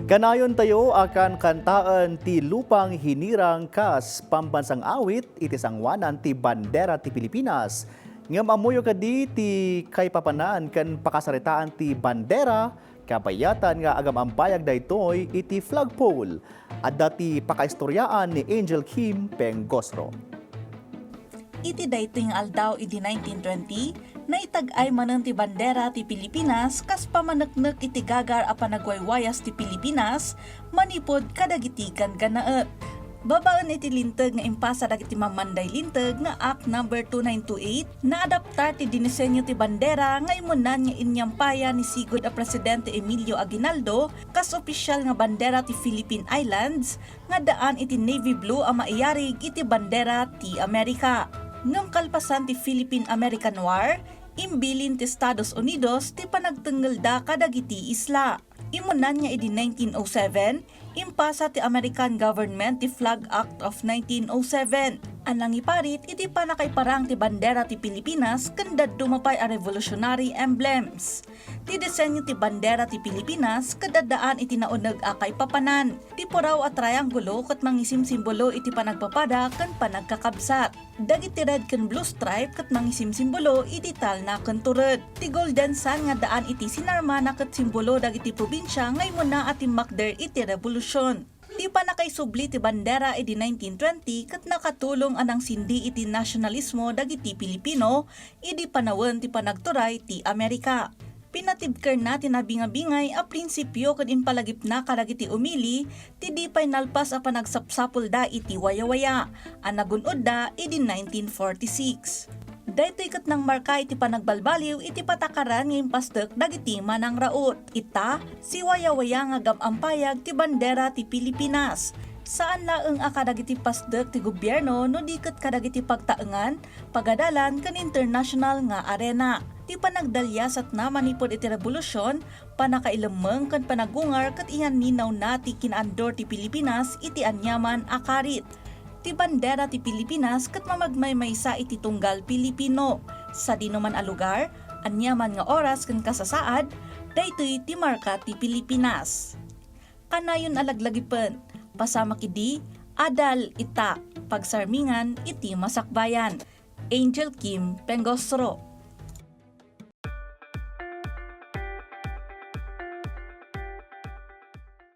Kanayon tayo akan kantaan ti lupang hinirang kas pambansang awit iti sangwanan ti Bandera ti Pilipinas. Ngam amuyo kadi ti kay papanan kan pakasaritaan ti Bandera kabayatan nga agam-ampayag daytoy iti flagpole. Adda ti pakaistoryaan ni Anjel Kim Pengosr. Iti daytoy nga aldaw iti 1920 na itag-ay manen ti Bandera ti Pilipinas kas pamaneknek iti gagar a panagwaywayas ti Pilipinas manipod kadagitikan ganaet. Babaan iti linteg nga impasa dagiti mamanday linteg nga Act No. 2928 na adaptar ti dinisenyo ti bandera nga imunan nga inyampaya ni sigud a Presidente Emilio Aguinaldo kas opisyal nga bandera ti Philippine Islands nga daan iti navy blue a maiyarig iti bandera ti Amerika. Ngam kalpasan ti Philippine-American War, imbilin ti Estados Unidos ti panagtengel da kadagiti isla. Imunan niya iti 1907, impasa ti American government ti Flag Act of 1907. Anang iparit iti panakaiparang ti bandera ti Pilipinas kanda dumapay a revolutionary emblems. Ti disenyo ti bandera ti Pilipinas kadadaan iti nauneg akay papanan. Ti puraw at triangulo ket mangisim simbolo iti panagpapada ken panagkakabsat. Dagiti red ken blue stripe ket mangisim simbolo iti talna ken tured. Ti golden sun nga daan iti sinarmana ket simbolo dagiti probinsya nga imuna at timakder iti revolusyon. Di pa nakaisubli ti bandera iti 1920 ket nakatulong anang sindi iti nasyonalismo dagiti Pilipino idi panawon ti panagturay ti Amerika. Pinatibker na tinabingabingay a prinsipyo ken impalagip na kadagiti umili ti di pay nalpas a panagsapsapul da iti wayawaya a nagunod da iti 1946. Daytoy ket nang marka iti panagbalbaliw iti patakaran nga impastek dagiti manang raot. Ita si wayawaya nga agam-ampayag ti bandera ti Pilipinas. Saan laeng a kadagiti pasdek ti gobyerno no di ket kadagiti pagtaengan, pagadalan ken international nga arena. Ti panagdalyasat na manipod iti revolusyon, panakailemeng ken panagungar ket iyan ninaw na ti kinaandor ti Pilipinas iti anyaman a karit. Ti bandera ti Pilipinas ket mamagmaymaysa iti tunggal Pilipino. Sa dinuman a lugar, anyaman nga oras ken kasasaad, daytoy ti marka ti Pilipinas. Kanayon alaglagipon, pasama kidi, adal ita, pagsarmingan iti masakbayan. Anjel Kim Pengosr.